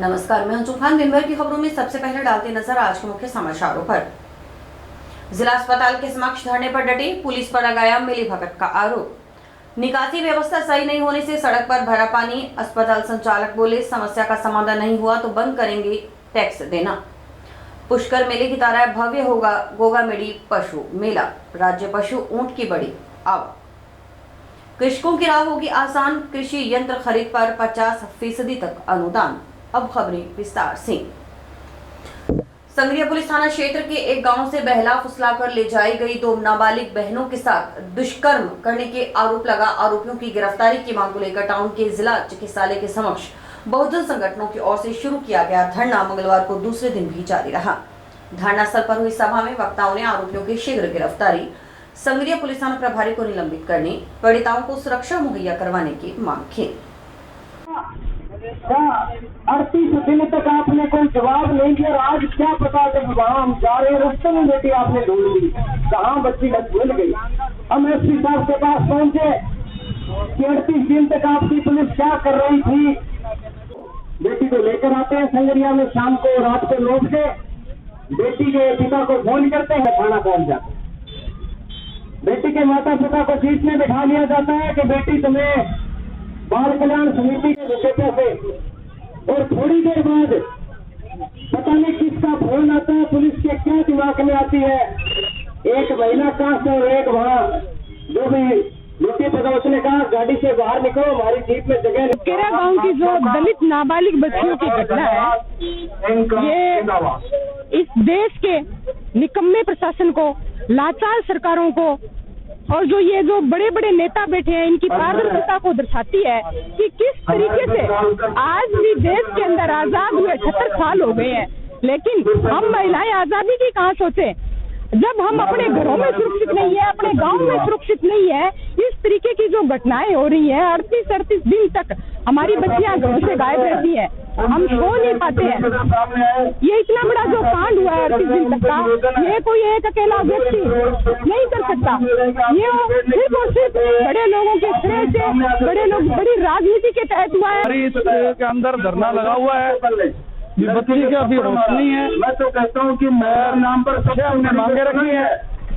नमस्कार, मैं अंशु खान। दिन भर की खबरों में सबसे पहले डालते नजर आज के मुख्य समाचारों पर। जिला अस्पताल के समक्ष धरने पर डटी पुलिस पर लगाया मिलीभगत का आरोप। निकासी व्यवस्था सही नहीं होने से सड़क पर भरा पानी। अस्पताल संचालक बोले, समस्या का समाधान नहीं हुआ तो बंद करेंगे टैक्स देना। पुष्कर मेले की तरह भव्य होगा गोगामेडी पशु मेला। राज्य पशु ऊंट की बड़ी आवक। कृषकों की राह होगी आसान। कृषि यंत्र खरीद पर 50% तक अनुदान। अब खबरें विस्तार से। संगरिया पुलिस थाना क्षेत्र के एक गांव से बहला फुसलाकर ले जाई गई 2 नाबालिग बहनों के साथ दुष्कर्म करने के आरोप लगा। आरोपियों की गिरफ्तारी की मांग को लेकर टाउन के जिला चिकित्सालय के समक्ष बहुजन संगठनों की ओर से शुरू किया गया धरना मंगलवार को दूसरे दिन भी जारी रहा। धरना स्थल पर हुई सभा में वक्ताओं ने आरोपियों की शीघ्र गिरफ्तारी, संगरिया पुलिस थाना प्रभारी को निलंबित करने, पीड़िताओं को सुरक्षा मुहैया करवाने की मांग की। 38 दिन तक आपने कोई जवाब नहीं दिया। आज क्या पता जब वहाँ हम जा रहे हैं रास्ते में बेटी आपने ढूंढ ली, कहाँ बच्ची भूल गई। हम एसपी साहब के पास पहुंचे कि 38 दिन तक आपकी पुलिस क्या कर रही थी। बेटी को लेकर आते हैं संगरिया में शाम को, रात को 9 बजे बेटी के पिता को फोन करते हैं, थाना पहुंच जाते हैं। बेटी के माता पिता को बीच में बिठा लिया जाता है कि बेटी तुम्हें बाल कल्याण समिति के विषय से, और थोड़ी देर बाद पता नहीं किसका फोन आता है, पुलिस के क्या दिमाग में आती है। एक महिला का और एक वहाँ जो भी ड्यूटी पर था, उसने कहा गाड़ी से बाहर निकलो, हमारी जीप में जगह नहीं। केरा गांव की जो दलित नाबालिग बच्चियों की घटना है, ये इस देश के निकम्मे प्रशासन को, लाचार सरकारों को और जो बड़े बड़े नेता बैठे हैं, इनकी पारदर्शिता को दर्शाती है कि किस तरीके से आज भी देश के अंदर आजाद हुए 78 साल हो गए हैं, लेकिन हम महिलाएं आजादी की कहाँ सोचे जब हम अपने घरों में सुरक्षित नहीं है, अपने गांव में सुरक्षित नहीं है। इस तरीके की जो घटनाएं हो रही है, 38 दिन तक हमारी बच्चियां घरों से गायब रहती है, हम सो नहीं पाते हैं। ये इतना बड़ा जो कांड हुआ है 38 दिन तक का, ये कोई एक अकेला व्यक्ति नहीं कर सकता। ये सिर्फ और सिर्फ बड़े लोगों के श्रेय से, बड़े लोग बड़ी राजनीति के तहत हुआ है। इसके अंदर धरना लगा हुआ है, बच्ची की अभी होश नहीं है। मैं तो कहता हूँ कि मेयर नाम पर सबसे हमने मांगे रखी है,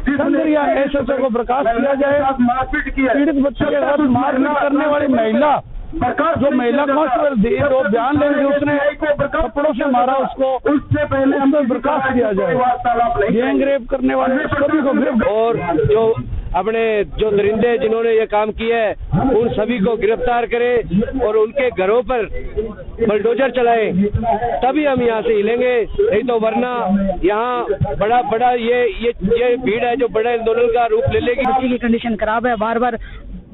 संगरिया एसएचओ को बर्खास्त किया जाए। मारपीट की पीड़ित बच्चे के साथ मारपीट करने वाली महिला, जो महिला कांस्टेबल थी, वो बयान लेंगे उसने कपड़ों से मारा उससे पहले हमें बर्खास्त किया जाए। गैंग रेप करने वाले सभी को गिरफ्तार, और जो अपने जो दरिंदे जिन्होंने ये काम किया है उन सभी को गिरफ्तार करें और उनके घरों पर बलडोजर चलाएं, तभी हम यहाँ से हिलेंगे। नहीं तो वरना यहाँ बड़ा ये भीड़ है जो बड़ा आंदोलन का रूप ले लेगी। बच्ची की कंडीशन खराब है, बार बार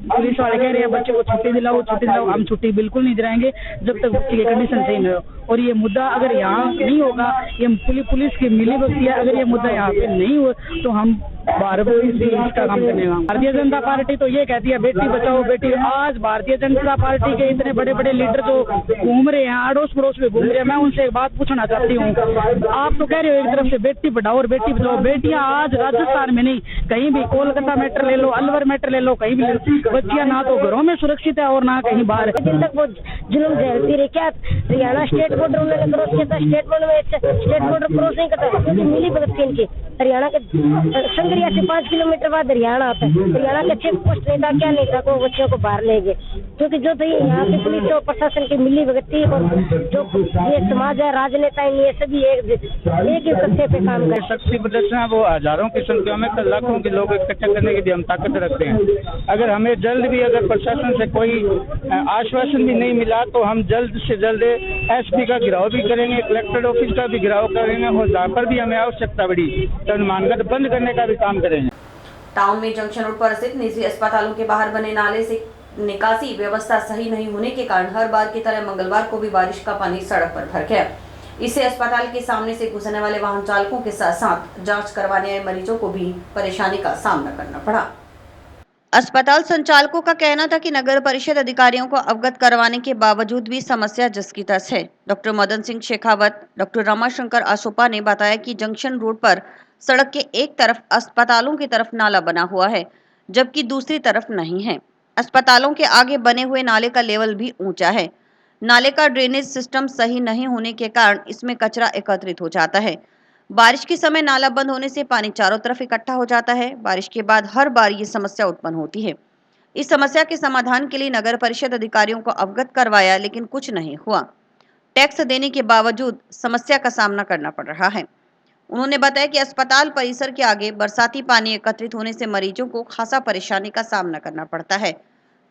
पुलिस वाले कह रहे हैं बच्चे को छुट्टी दिलाओ। हम छुट्टी बिल्कुल नहीं दिलाएंगे जब तक बच्ची की कंडीशन सही नहीं हो। और ये मुद्दा अगर यहाँ नहीं होगा, ये पुलिस की मिलीभगत है, अगर ये मुद्दा यहाँ पे नहीं हो तो हम भारत का काम करने का। भारतीय जनता पार्टी तो ये कहती है बेटी बचाओ बेटी। आज भारतीय जनता पार्टी के इतने बड़े बड़े लीडर जो घूम रहे हैं, अड़ोस पड़ोस में घूम रहे हैं, मैं उनसे एक बात पूछना चाहती हूँ। आप तो कह रहे हो एक तरफ से बेटी पढ़ाओ और बेटी बचाओ, बेटियां आज राजस्थान में नहीं, कहीं भी कोलकाता मेट्रो ले लो, अलवर मेट्रो ले लो, कहीं भी बच्चियां ना तो घरों में सुरक्षित है और ना कहीं बाहर। दिन तक वो जुल्म झेलती रही। क्या हरियाणा स्टेट बॉर्डर उन्होंने क्रॉस किया था, स्टेट बॉर्डर क्रॉस नहीं करता, क्योंकि मिली भगत थी इनकी। हरियाणा के संगरिया से 5 किलोमीटर बाद हरियाणा आता है। हरियाणा के चेक पोस्ट नहीं था, क्या नहीं था, को बच्चों को बाहर ले गए, क्योंकि जो थी यहाँ की पुलिस और प्रशासन की मिली भगत थी। और जो ये समाज है, राजनेता ये सभी एक ही सत्य पे काम कर। शक्ति प्रदर्शन है वो हजारों की संख्या में, लाखों के लोग इकट्ठा करने की भी हम ताकत रखते हैं। अगर हमें जल्द भी अगर प्रशासन से कोई आश्वासन भी नहीं मिला तो हम जल्द से जल्द एसपी का घेराव भी करेंगे, कलेक्टर ऑफिस का भी घेराव करेंगे, और जहाँ पर भी हमें आवश्यकता पड़ी तो मानगत बंद करने का भी काम करेंगे। टाउन में जंक्शन रोड पर स्थित निजी अस्पतालों के बाहर बने नाले से निकासी व्यवस्था सही नहीं होने के कारण हर बार की तरह मंगलवार को भी बारिश का पानी सड़क पर भर गया। इससे अस्पताल के सामने से गुजरने वाले वाहन चालकों के साथ साथ जांच करवाने आए मरीजों को भी परेशानी का सामना करना पड़ा। अस्पताल संचालकों का कहना था कि नगर परिषद अधिकारियों को अवगत करवाने के बावजूद भी समस्या जस की तस है। डॉक्टर मदन सिंह शेखावत, डॉक्टर रमाशंकर आसोपा ने बताया कि जंक्शन रोड पर सड़क के एक तरफ अस्पतालों की तरफ नाला बना हुआ है, जबकि दूसरी तरफ नहीं है। अस्पतालों के आगे बने हुए नाले का लेवल भी ऊंचा है। नाले का ड्रेनेज सिस्टम सही नहीं होने के कारण इसमें कचरा एकत्रित हो जाता है। बारिश के समय नाला बंद होने से पानी चारों तरफ इकट्ठा हो जाता है। बारिश के बाद हर बार ये समस्या उत्पन्न होती है। इस समस्या के समाधान के लिए नगर परिषद अधिकारियों को अवगत करवाया, लेकिन कुछ नहीं हुआ। टैक्स देने के बावजूद समस्या का सामना करना पड़ रहा है। उन्होंने बताया कि अस्पताल परिसर के आगे बरसाती पानी एकत्रित होने से मरीजों को खासा परेशानी का सामना करना पड़ता है।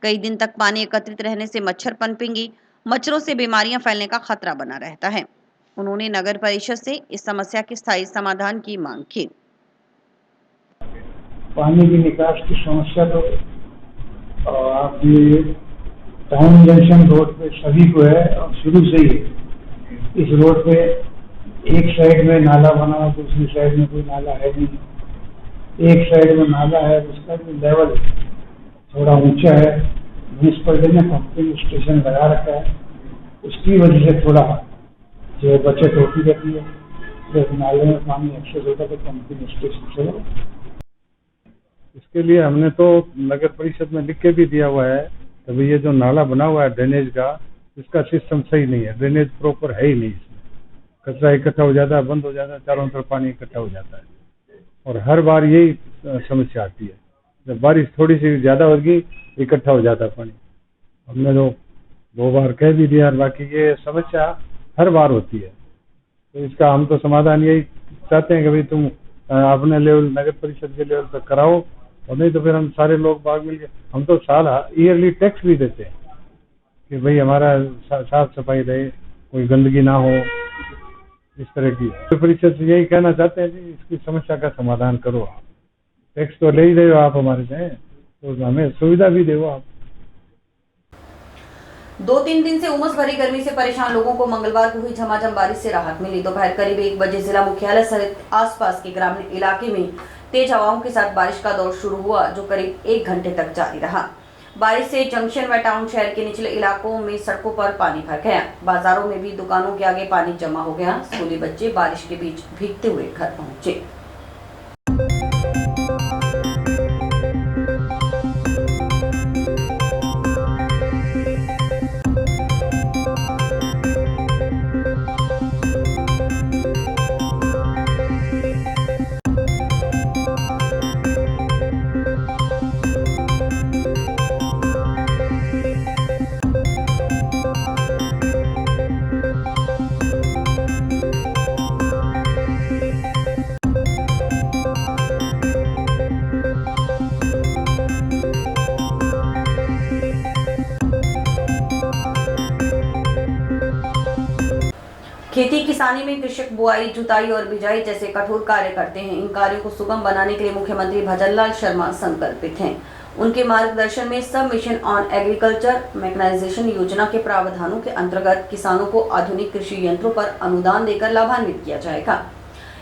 कई दिन तक पानी एकत्रित रहने से मच्छर पनपेंगी, मच्छरों से बीमारियां फैलने का खतरा बना रहता है। उन्होंने नगर परिषद से इस समस्या के स्थायी समाधान की मांग की। पानी की निकास की समस्या तो आप ये टाउन जंक्शन रोड पे सभी को है और शुरू से ही इस रोड पे एक साइड में नाला बना है, दूसरी साइड में कोई नाला है नहीं। एक साइड में नाला है, उसका भी लेवल थोड़ा ऊंचा है। म्यूनिसिपैलिटी ने पंपिंग स्टेशन लगा रखा है, उसकी वजह से थोड़ा जो बचत होती रहती है। जब नाले में पानी एक्सेस होता है तो पंपिंग स्टेशन से इसके लिए हमने तो नगर परिषद में लिख के भी दिया हुआ है कि भाई ये जो नाला बना हुआ है ड्रेनेज का, इसका सिस्टम सही नहीं है, ड्रेनेज प्रॉपर है ही नहीं। इसमें कचरा इकट्ठा हो जाता है, बंद हो जाता है, चारों तरफ पानी इकट्ठा हो जाता है और हर बार यही समस्या आती है। जब बारिश थोड़ी सी ज्यादा होगी इकट्ठा हो जाता है पानी। हमने तो 2 बार कह भी दिया, बाकी ये समस्या हर बार होती है। तो इसका हम तो समाधान यही चाहते हैं कि भाई तुम अपने लेवल नगर परिषद के लेवल पर कराओ, और नहीं तो फिर हम सारे लोग बाग मिल के, हम तो साल ईयरली टैक्स भी देते हैं कि भाई हमारा साफ सफाई रहे, कोई गंदगी ना हो। इस तरह की नगर परिषद से यही कहना चाहते हैं कि इसकी समस्या का समाधान करो। आप टैक्स तो ले ही रहे हो आप हमारे से, तो हमें सुविधा भी दो आप। 2-3 दिन से उमस भरी गर्मी से परेशान लोगों को मंगलवार को हुई झमाझम बारिश से राहत मिली। दोपहर करीब 1 बजे जिला मुख्यालय सहित आसपास के ग्रामीण इलाके में तेज हवाओं के साथ बारिश का दौर शुरू हुआ, जो करीब 1 घंटे तक जारी रहा। बारिश से जंक्शन व टाउन शहर के निचले इलाकों में सड़कों पर पानी भर गया। बाजारों में भी दुकानों के आगे पानी जमा हो गया। स्कूली बच्चे बारिश के बीच भीगते हुए घर पहुंचे। खेती किसानी में कृषक बुआई, जुताई और बिजाई जैसे कठोर कार्य करते हैं। इन कार्यों को सुगम बनाने के लिए मुख्यमंत्री भजनलाल शर्मा संकल्पित हैं। उनके मार्गदर्शन में सब मिशन ऑन एग्रीकल्चर मैकेनाइजेशन योजना के प्रावधानों के अंतर्गत किसानों को आधुनिक कृषि यंत्रों पर अनुदान देकर लाभान्वित किया जाएगा।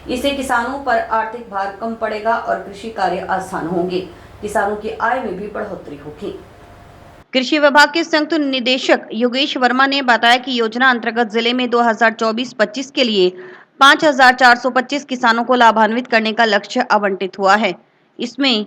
इससे किसानों पर आर्थिक भार कम पड़ेगा और कृषि कार्य आसान होंगे। किसानों की आय में भी बढ़ोतरी होगी। कृषि विभाग के संयुक्त निदेशक योगेश वर्मा ने बताया कि योजना अंतर्गत जिले में 2024-25 के लिए 5,425 किसानों को लाभान्वित करने का लक्ष्य आवंटित हुआ है। इसमें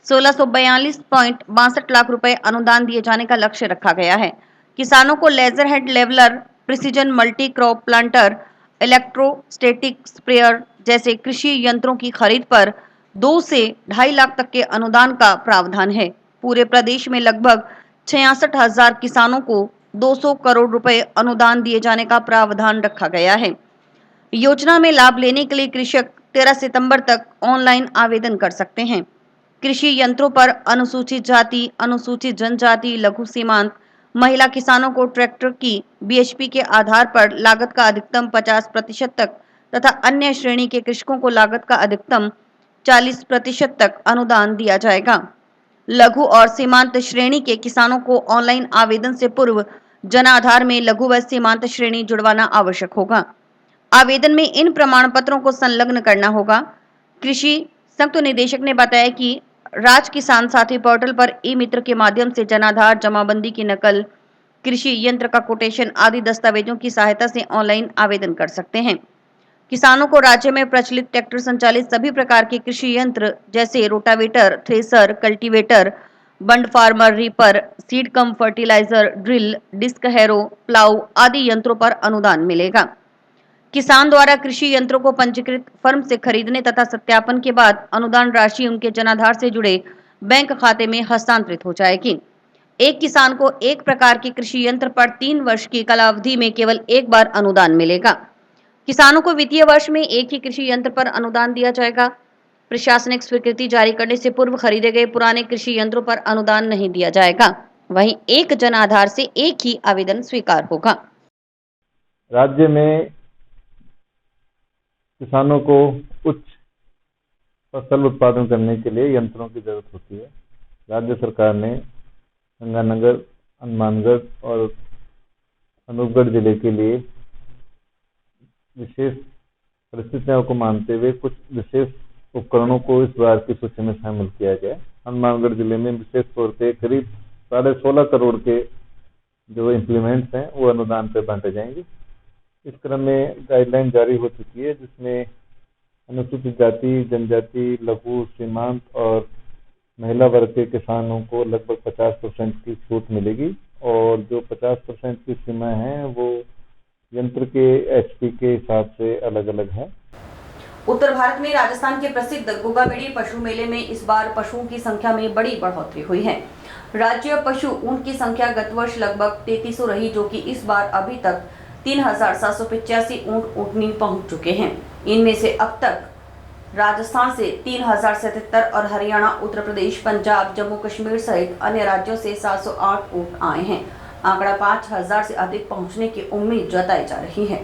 1642.62 लाख रुपए अनुदान दिए जाने का लक्ष्य रखा गया है। किसानों को laser head leveller, precision multi crop planter, electrostatic sprayer जैसे कृषि यंत्रों की खरीद पर 2 से 2.5 लाख तक के अनुदान का प्रावधान है। पूरे प्रदेश में लगभग 66,000 किसानों को 200 करोड़ रुपए अनुदान दिए जाने का प्रावधान रखा गया है। योजना में लाभ लेने के लिए कृषक 13 सितंबर तक ऑनलाइन आवेदन कर सकते हैं। कृषि यंत्रों पर अनुसूचित जाति, अनुसूचित जनजाति, लघु सीमांत, महिला किसानों को ट्रैक्टर की बीएचपी के आधार पर लागत का अधिकतम 50% तक तथा अन्य श्रेणी के कृषकों को लागत का अधिकतम 40% तक अनुदान दिया जाएगा। लघु और सीमांत श्रेणी के किसानों को ऑनलाइन आवेदन से पूर्व जन आधार में लघु व सीमांत श्रेणी जुड़वाना आवश्यक होगा। आवेदन में इन प्रमाण पत्रों को संलग्न करना होगा। कृषि संयुक्त निदेशक ने बताया कि राज किसान साथी पोर्टल पर ई मित्र के माध्यम से जनाधार, जमाबंदी की नकल, कृषि यंत्र का कोटेशन आदि दस्तावेजों की सहायता से ऑनलाइन आवेदन कर सकते हैं। किसानों को राज्य में प्रचलित ट्रैक्टर संचालित सभी प्रकार के कृषि यंत्र जैसे rotavator, thresher, cultivator, bund former, reaper, seed cum fertiliser, drill, disc harrow, plough आदि यंत्रों पर अनुदान मिलेगा। किसान द्वारा कृषि यंत्रों को पंजीकृत फर्म से खरीदने तथा सत्यापन के बाद अनुदान राशि उनके जनाधार से जुड़े बैंक खाते में हस्तांतरित हो जाएगी। एक किसान को एक प्रकार के कृषि यंत्र पर 3 वर्ष की कालावधि में केवल एक बार अनुदान मिलेगा। किसानों को वित्तीय वर्ष में एक ही कृषि यंत्र पर अनुदान दिया जाएगा। प्रशासनिक स्वीकृति जारी करने से पूर्व खरीदे गए पुराने कृषि यंत्रों पर अनुदान नहीं दिया जाएगा। वहीं एक जन आधार से एक ही आवेदन स्वीकार होगा। राज्य में किसानों को उच्च फसल उत्पादन करने के लिए यंत्रों की जरूरत होती है। राज्य सरकार ने गंगानगर, हनुमानगढ़ और अनूपगढ़ जिले के लिए विशेष परिस्थितियों को मानते हुए कुछ विशेष उपकरणों को इस बार की सूची में शामिल किया गया। हनुमानगढ़ जिले में विशेष तौर पे करीब 16.5 करोड़ के जो इम्प्लीमेंट्स हैं वो अनुदान पे बांटे जाएंगे। इस क्रम में गाइडलाइन जारी हो चुकी है, जिसमें अनुसूचित जाति, जनजाति, लघु, सीमांत और महिला वर्ग के किसानों को लगभग 50% की छूट मिलेगी और जो 50% की सीमा है वो यंत्र के HP के हिसाब से अलग अलग है। उत्तर भारत में राजस्थान के प्रसिद्ध गोगामेड़ी पशु मेले में इस बार पशुओं की संख्या में बड़ी बढ़ोतरी हुई है। राज्य पशु ऊंट की संख्या गत वर्ष लगभग 3300 रही, जो कि इस बार अभी तक 3785 ऊंट ऊंटनी पहुंच चुके हैं। इनमें से अब तक राजस्थान से 3077 और हरियाणा, उत्तर प्रदेश, पंजाब, जम्मू कश्मीर सहित अन्य राज्यों से 708 ऊंट आए हैं। आंकड़ा 5000 से अधिक पहुंचने की उम्मीद जताई जा रही है।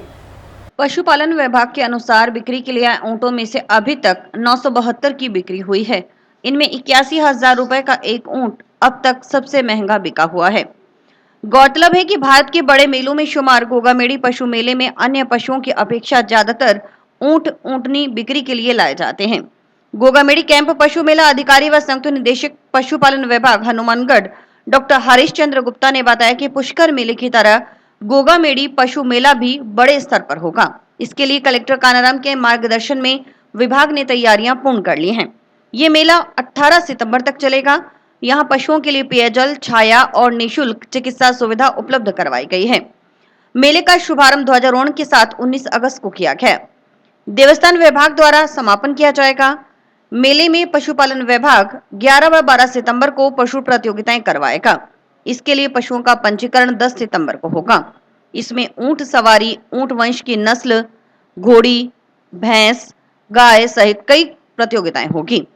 पशुपालन विभाग के अनुसार बिक्री के लिए आए ऊंटों में से अभी तक 972 की बिक्री हुई है। इनमें 81,000 रुपए का एक ऊंट अब तक सबसे महंगा बिका हुआ है। गौरतलब है कि भारत के बड़े मेलों में शुमार गोगामेड़ी पशु मेले में अन्य पशुओं की अपेक्षा ज्यादातर ऊंट ऊंटनी बिक्री के लिए लाए जाते हैं। गोगामेड़ी कैंप पशु मेला अधिकारी व संयुक्त निदेशक पशुपालन विभाग हनुमानगढ़ डॉक्टर हरीश चंद्र गुप्ता ने बताया कि पुष्कर मेले की तरह गोगामेड़ी पशु मेला भी बड़े स्तर पर होगा। इसके लिए कलेक्टर कानाराम के मार्गदर्शन में विभाग ने तैयारियां पूर्ण कर ली हैं। ये मेला 18 सितंबर तक चलेगा। यहाँ पशुओं के लिए पेयजल, छाया और निःशुल्क चिकित्सा सुविधा उपलब्ध करवाई गई है। मेले का शुभारंभ ध्वजारोहण के साथ 19 अगस्त को किया गया। देवस्थान विभाग द्वारा समापन किया जाएगा। मेले में पशुपालन विभाग 11 व 12 सितंबर को पशु प्रतियोगिताएं करवाएगा। इसके लिए पशुओं का पंजीकरण 10 सितंबर को होगा। इसमें ऊंट सवारी, ऊंट वंश की नस्ल, घोड़ी, भैंस, गाय सहित कई प्रतियोगिताएं होगी।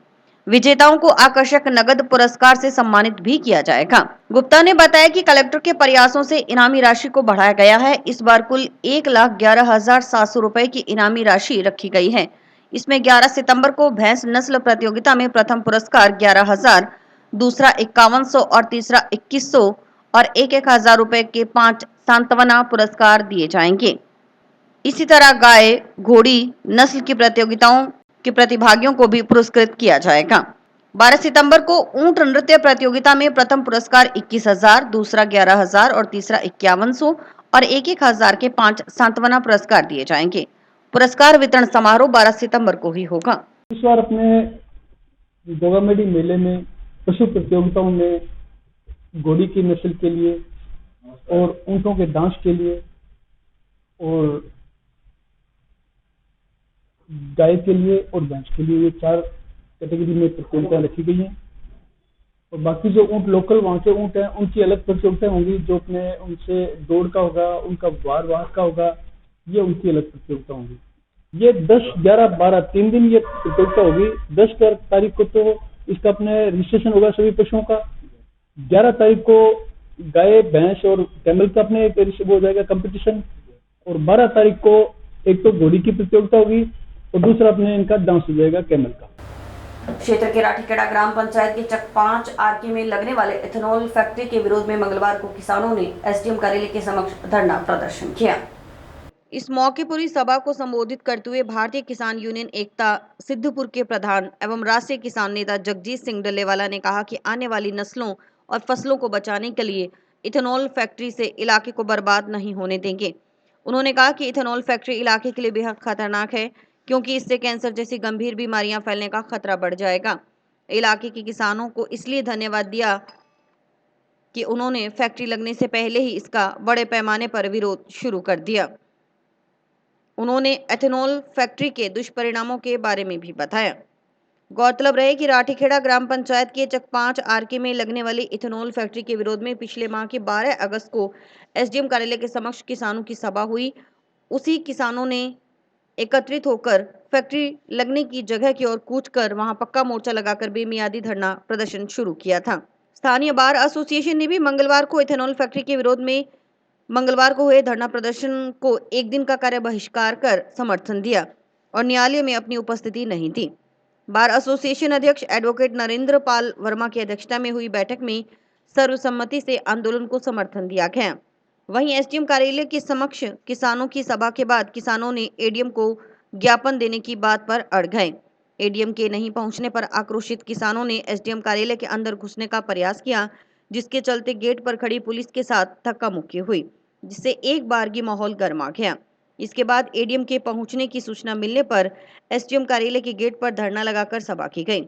विजेताओं को आकर्षक नगद पुरस्कार से सम्मानित भी किया जाएगा। गुप्ता ने बताया कि कलेक्टर के प्रयासों से इनामी राशि को बढ़ाया गया है। इस बार कुल 1,11,700 रुपए की इनामी राशि रखी गई है। इसमें 11 सितंबर को भैंस नस्ल प्रतियोगिता में प्रथम पुरस्कार 11,000, दूसरा 5100 और तीसरा 2100 और 1,000 रुपए के 5 सांत्वना पुरस्कार दिए जाएंगे। इसी तरह गाय, घोड़ी नस्ल की प्रतियोगिताओं के प्रतिभागियों को भी पुरस्कृत किया जाएगा। 12 सितंबर को ऊंट नृत्य प्रतियोगिता में प्रथम पुरस्कार 21,000, दूसरा 11,000 और तीसरा 5100 और 1,000 के 5 सांत्वना पुरस्कार दिए जाएंगे। पुरस्कार वितरण समारोह 12 सितंबर को ही होगा। इस बार अपने गोगामेड़ी मेले में पशु प्रतियोगिताओं में घोड़ी की नस्ल के लिए और ऊंटों के डांस के लिए और गाय के लिए और भैंस के लिए ये 4 कैटेगरी में प्रतियोगिताएं रखी गई हैं। और बाकी जो ऊंट लोकल वहाँ के ऊंट हैं उनकी अलग प्रतियोगिताएं होंगी, जो अपने उनसे दौड़ का होगा, उनका वार का होगा, ये उनकी अलग प्रतियोगिता होंगी। ये 10, 11, 12 3 दिन ये प्रतियोगिता होगी। 10 तारीख को तो इसका अपने रजिस्ट्रेशन होगा सभी पशुओं का। 11 तारीख को गाय, भैंस और कैमल का अपने हो जाएगा कंपटीशन। और 12 तारीख को एक तो घोड़ी की प्रतियोगिता होगी और दूसरा अपने इनका डांस हो जाएगा कैमल का। क्षेत्र के राठीखेड़ा ग्राम पंचायत के चक 5 आरके में लगने वाले इथेनॉल फैक्ट्री के विरोध में मंगलवार को किसानों ने एसडीएम कार्यालय के समक्ष धरना प्रदर्शन किया। इस मौके पूरी सभा को संबोधित करते हुए भारतीय किसान यूनियन एकता सिद्धपुर के प्रधान एवं राष्ट्रीय किसान नेता जगजीत सिंह डल्लेवाला ने कहा कि आने वाली नस्लों और फसलों को बचाने के लिए इथेनॉल फैक्ट्री से इलाके को बर्बाद नहीं होने देंगे। उन्होंने कहा कि इथेनॉल फैक्ट्री इलाके के लिए बेहद खतरनाक है, क्योंकि इससे कैंसर जैसी गंभीर बीमारियां फैलने का खतरा बढ़ जाएगा। इलाके के किसानों को इसलिए धन्यवाद दिया कि उन्होंने फैक्ट्री लगने से पहले ही इसका बड़े पैमाने पर विरोध शुरू कर दिया। उन्होंने एथेनॉल फैक्ट्री के दुष्परिणामों के बारे में भी बताया। गौरतलब रहे कि राठीखेड़ा ग्राम पंचायत के चक 5 आरके में लगने वाली इथेनॉल फैक्ट्री के विरोध में पिछले माह की 12 अगस्त को एसडीएम कार्यालय के समक्ष किसानों की सभा हुई। उसी किसानों ने एकत्रित होकर फैक्ट्री लगने की जगह की ओर कूच कर वहां पक्का मोर्चा लगाकर बेमियादी धरना प्रदर्शन शुरू किया था। स्थानीय बार एसोसिएशन ने भी मंगलवार को इथेनॉल फैक्ट्री के विरोध में मंगलवार को हुए धरना प्रदर्शन को एक दिन का कार्य बहिष्कार कर समर्थन दिया और न्यायालय में अपनी उपस्थिति नहीं थी। बार एसोसिएशन अध्यक्ष एडवोकेट नरेंद्र पाल वर्मा की अध्यक्षता में हुई बैठक में सर्वसम्मति से आंदोलन को समर्थन दिया गया। वहीं एसडीएम कार्यालय के समक्ष किसानों की सभा के बाद किसानों ने एडीएम को ज्ञापन देने की बात पर अड़ गए। एडीएम के नहीं पहुंचने पर आक्रोशित किसानों ने एसडीएम कार्यालय के अंदर घुसने का प्रयास किया, जिसके चलते गेट पर खड़ी पुलिस के साथ धक्का मुक्की हुई, जिससे एक बारगी माहौल गर्मा गया। इसके बाद एडीएम के पहुंचने की सूचना मिलने पर एसडीएम कार्यालय के गेट पर धरना लगाकर सभा की गई।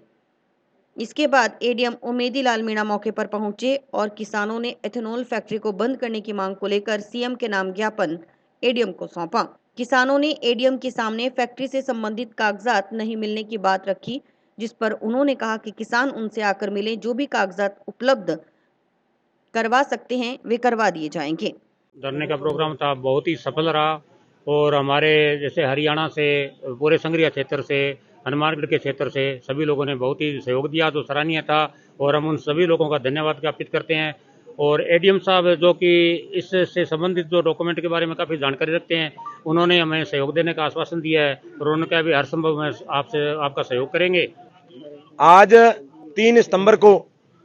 इसके बाद एडीएम उमेदी लाल मीणा मौके पर पहुंचे और किसानों ने एथेनॉल फैक्ट्री को बंद करने की मांग को लेकर सीएम के नाम ज्ञापन एडीएम को सौंपा। किसानों ने एडीएम के सामने फैक्ट्री से संबंधित कागजात नहीं मिलने की बात रखी, जिस पर उन्होंने कहा कि किसान उनसे आकर मिले, जो भी कागजात उपलब्ध करवा सकते हैं वे करवा दिए जाएंगे। धरने का प्रोग्राम था, बहुत ही सफल रहा और हमारे जैसे हरियाणा से, पूरे संगरिया क्षेत्र से, हनुमानगढ़ के क्षेत्र से सभी लोगों ने बहुत ही सहयोग दिया, जो सराहनीय था और हम उन सभी लोगों का धन्यवाद ज्ञापित करते हैं। और एडीएम साहब जो कि इससे संबंधित जो डॉक्यूमेंट के बारे में काफ़ी जानकारी रखते हैं, उन्होंने हमें सहयोग देने का आश्वासन दिया है और उन्होंने कहा भी हर संभव में आपका सहयोग करेंगे। आज 3 सितंबर को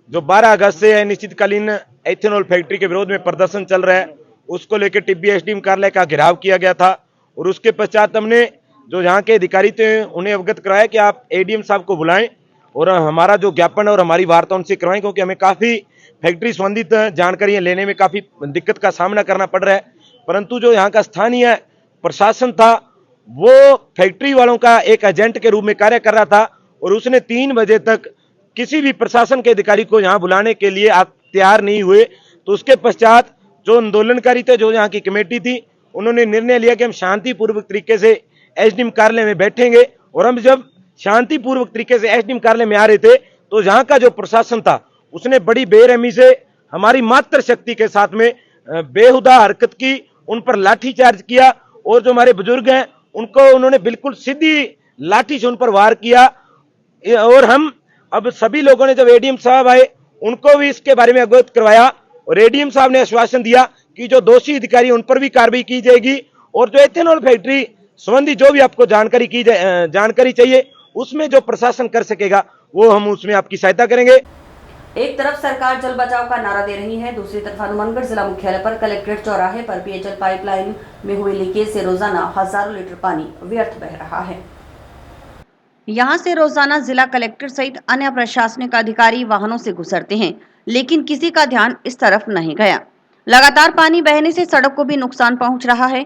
जो 12 अगस्त से अनिश्चितकालीन एथेनॉल फैक्ट्री के विरोध में प्रदर्शन चल रहा है, उसको लेकर टिब्बी एसडीएम कार्यालय का घेराव किया गया था और उसके पश्चात हमने जो यहाँ के अधिकारी थे उन्हें अवगत कराया कि आप एडीएम साहब को बुलाएं और हमारा जो ज्ञापन और हमारी वार्ता उनसे करवाएं, क्योंकि हमें काफ़ी फैक्ट्री संबंधित जानकारियां लेने में काफ़ी दिक्कत का सामना करना पड़ रहा है। परंतु जो यहाँ का स्थानीय प्रशासन था वो फैक्ट्री वालों का एक एजेंट के रूप में कार्य कर रहा था और उसने 3 बजे तक किसी भी प्रशासन के अधिकारी को यहाँ बुलाने के लिए तैयार नहीं हुए। तो उसके पश्चात जो आंदोलनकारी थे, जो यहाँ की कमेटी थी, उन्होंने निर्णय लिया कि हम शांतिपूर्वक तरीके से एसडीएम कार्यालय में बैठेंगे। और हम जब शांतिपूर्वक तरीके से एसडीएम कार्यालय में आ रहे थे तो यहाँ का जो प्रशासन था उसने बड़ी बेरहमी से हमारी मात्र शक्ति के साथ में बेहुदा हरकत की, उन पर लाठीचार्ज किया और जो हमारे बुजुर्ग हैं उनको उन्होंने बिल्कुल सीधी लाठी से उन पर वार किया। और हम अब सभी लोगों ने जब एडीएम साहब आए उनको भी इसके बारे में अवगत करवाया और एडीएम साहब ने आश्वासन दिया कि जो दोषी अधिकारी उन पर भी कार्रवाई की जाएगी और जो एथेनॉल फैक्ट्री संबंधी जो भी आपको जानकारी चाहिए उसमें जो प्रशासन कर सकेगा वो हम उसमें आपकी सहायता करेंगे। एक तरफ सरकार जल बचाओ का नारा दे रही है, दूसरी तरफ हनुमानगढ़ जिला मुख्यालय पर कलेक्ट्रेट चौराहे पर पेयजल पाइपलाइन में हुए लीकेज से रोजाना हजारों लीटर पानी व्यर्थ बह रहा है। यहां से रोजाना जिला कलेक्टर सहित अन्य प्रशासनिक अधिकारी वाहनों से गुजरते हैं, लेकिन किसी का ध्यान इस तरफ नहीं गया। लगातार पानी बहने से सड़क को भी नुकसान पहुंच रहा है।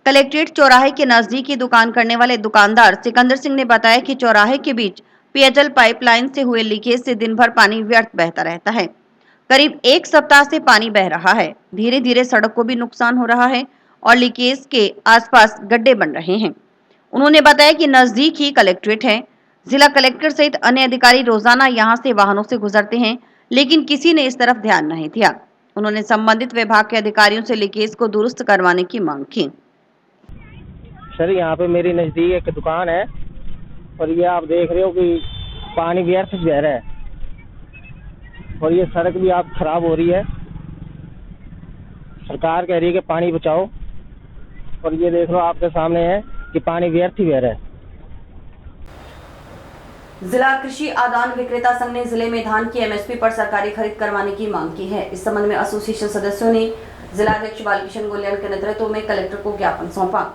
कलेक्ट्रेट चौराहे के नजदीक ही दुकान करने वाले दुकानदार सिकंदर सिंह ने बताया कि चौराहे के बीच पेयजल पाइपलाइन से हुए लीकेज से दिन भर पानी व्यर्थ बहता रहता है। करीब 1 सप्ताह से पानी बह रहा है। धीरे धीरे सड़क को भी नुकसान हो रहा है और लीकेज के आसपास गड्ढे बन रहे हैं। उन्होंने बताया कि नजदीक ही कलेक्ट्रेट है। जिला कलेक्टर सहित अन्य अधिकारी रोजाना यहां से वाहनों से गुजरते हैं, लेकिन किसी ने इस तरफ ध्यान नहीं दिया। उन्होंने संबंधित विभाग के अधिकारियों से लीकेज को दुरुस्त करवाने की मांग की। सर, यहाँ पे मेरी नजदीक एक दुकान है और ये आप देख रहे हो कि पानी व्यर्थ बह रहा है और ये सड़क भी आप खराब हो रही है। सरकार कह रही है कि पानी बचाओ और ये देख लो आपके सामने है कि पानी व्यर्थ ही बह रहा है। जिला कृषि आदान विक्रेता संघ ने जिले में धान की एमएसपी पर सरकारी खरीद करवाने की मांग की है। इस संबंध में एसोसिएशन सदस्यों ने जिलाध्यक्ष बालकिशन गोलियान के नेतृत्व में कलेक्टर को ज्ञापन सौंपा।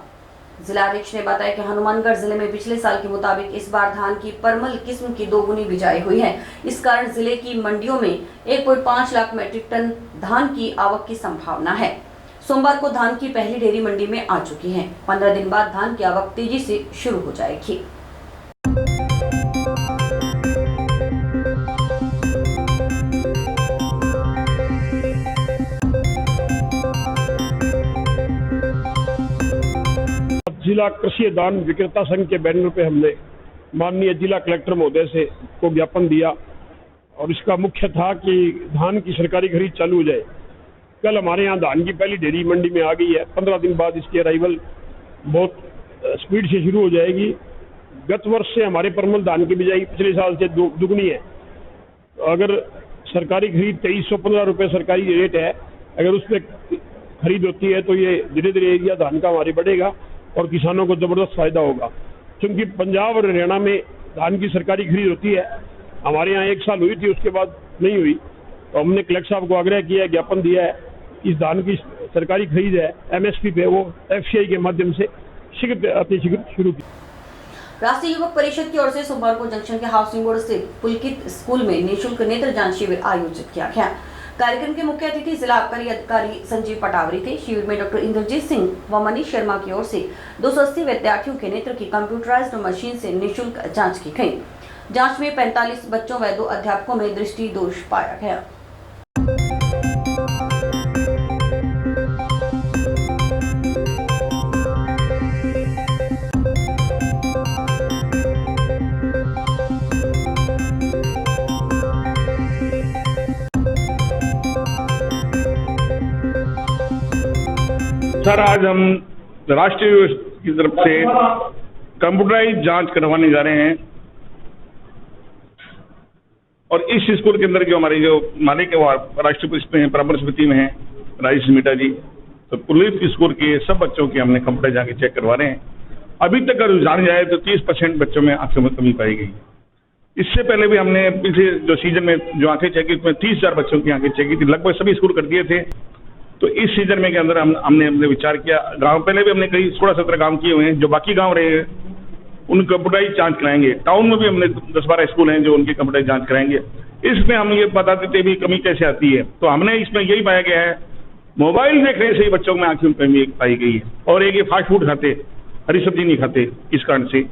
जिलाध्यक्ष ने बताया कि हनुमानगढ़ जिले में पिछले साल के मुताबिक इस बार धान की परमल किस्म की 2 गुनी बिजाई हुई है। इस कारण जिले की मंडियों में 1.5 लाख मीट्रिक टन धान की आवक की संभावना है। सोमवार को धान की पहली ढेरी मंडी में आ चुकी है। 15 दिन बाद धान की आवक तेजी से शुरू हो जाएगी। जिला कृषि धान विक्रेता संघ के बैनर पे हमने माननीय जिला कलेक्टर महोदय से को ज्ञापन दिया और इसका मुख्य था कि धान की सरकारी खरीद चालू हो जाए। कल हमारे यहाँ धान की पहली ढेरी मंडी में आ गई है। 15 दिन बाद इसकी अराइवल बहुत स्पीड से शुरू हो जाएगी। गत वर्ष से हमारे परमल धान की बिजाई पिछले साल से दुगनी है। अगर सरकारी खरीद 2315 रुपये सरकारी रेट है, अगर उस पर खरीद होती है तो ये धीरे धीरे एरिया धान का हमारे बढ़ेगा और किसानों को जबरदस्त फायदा होगा। क्योंकि पंजाब और हरियाणा में धान की सरकारी खरीद होती है, हमारे यहाँ 1 साल हुई थी, उसके बाद नहीं हुई। तो हमने कलेक्टर साहब को आग्रह किया है, ज्ञापन दिया है, इस धान की सरकारी खरीद है MSP पे वो FCI के माध्यम से शीघ्र अतिशीघ्र शुरू की। राष्ट्रीय युवक परिषद की ओर से सोमवार को जंक्शन के हाउसिंग बोर्ड स्थित पुलकित स्कूल में निःशुल्क नेत्र जांच शिविर आयोजित किया गया। कार्यक्रम के मुख्य अतिथि जिला आबकारी अधिकारी संजीव पटावरी थे। शिविर में डॉक्टर इंद्रजीत सिंह व मनीष शर्मा की ओर से 280 विद्यार्थियों के नेत्र की कंप्यूटराइज्ड मशीन से निःशुल्क जांच की गई। जांच में 45 बच्चों व 2 अध्यापकों में दृष्टि दोष पाया गया। सर, आज हम राष्ट्रीय की तरफ से कंप्यूटराइज जांच करवाने जा रहे हैं और इस स्कूल के अंदर जो हमारे जो मालिक है वो राष्ट्रीय पुलिस में है, बराबर समिति में है राजेश मीटा जी। तो पुलिस स्कूल के सब बच्चों की हमने कंप्यूटर जाके चेक करवा रहे हैं। अभी तक अगर जान जाए तो 30% बच्चों में आंखों में कमी पाई गई। इससे पहले भी हमने पिछले जो सीजन में जो आंखें चेक की उसमें 30,000 बच्चों की आंखें चेक की थी। लगभग सभी स्कूल कर दिए थे। तो इस सीजन में के अंदर हमने विचार किया, गांव पहले भी हमने कई 16-17 काम किए हुए हैं, जो बाकी गांव रहे उन कंप्यूटराइज जांच कराएंगे। टाउन में भी हमने 10-12 स्कूल हैं जो उनकी कंप्यूटराइज जांच कराएंगे। इसमें हम ये बता देते भी कमी कैसे आती है। तो हमने इसमें यही पाया गया है, मोबाइल देखने से ही बच्चों में आंखों में कमी पाई गई है। और एक ये फास्ट फूड खाते, हरी सब्जी नहीं खाते, इस कारण से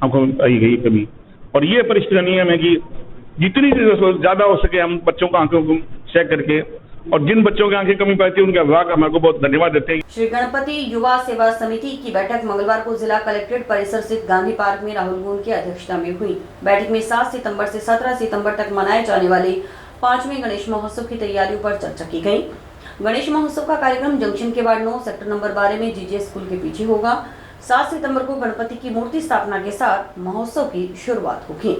आंखों में पाई गई कमी। और ये परिस्थिति नियम है कि जितनी ज्यादा हो सके हम बच्चों को आंखों को चेक करके, और जिन बच्चों की आंखें कमी पाती है उनके अभिभावक हमारे को बहुत धन्यवाद देते हैं। श्री गणपति युवा सेवा समिति की बैठक मंगलवार को जिला कलेक्ट्रेट परिसर स्थित गांधी पार्क में राहुल गोंद की अध्यक्षता में हुई। बैठक में 7 सितंबर से 17 सितंबर तक मनाए जाने वाले 5वें गणेश महोत्सव की तैयारियों पर चर्चा की गई। गणेश महोत्सव का कार्यक्रम जंक्शन के वार्ड 9 सेक्टर नंबर 12 में GJ स्कूल के पीछे होगा। 7 सितंबर को गणपति की मूर्ति स्थापना के साथ महोत्सव की शुरुआत होगी।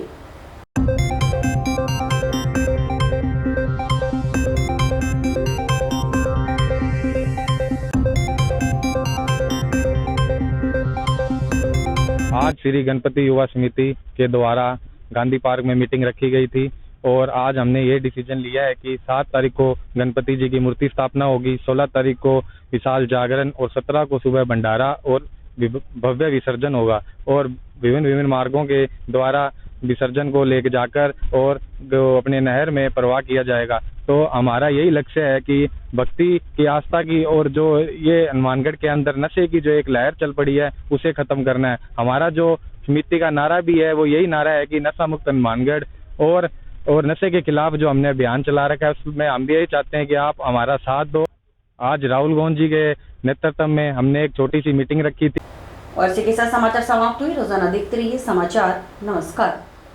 आज श्री गणपति युवा समिति के द्वारा गांधी पार्क में मीटिंग रखी गई थी और आज हमने ये डिसीजन लिया है कि 7 तारीख को गणपति जी की मूर्ति स्थापना होगी, 16 तारीख को विशाल जागरण और 17 को सुबह भंडारा और भव्य विसर्जन होगा। और विभिन्न मार्गों के द्वारा विसर्जन को लेकर जाकर और अपने नहर में प्रवाह किया जाएगा। तो हमारा यही लक्ष्य है कि भक्ति की, आस्था की और जो ये हनुमानगढ़ के अंदर नशे की जो एक लहर चल पड़ी है उसे खत्म करना है। हमारा जो समिति का नारा भी है वो यही नारा है कि नशा मुक्त हनुमानगढ़ और नशे के खिलाफ जो हमने अभियान चला रखा है उसमें हम भी यही चाहते हैं कि आप हमारा साथ दो। आज राहुल गोंद जी के नेतृत्व में हमने एक छोटी सी मीटिंग रखी थी। और इसी के साथ समाचार समाप्त हुए। रोजाना देखते रहिए समाचार। नमस्कार।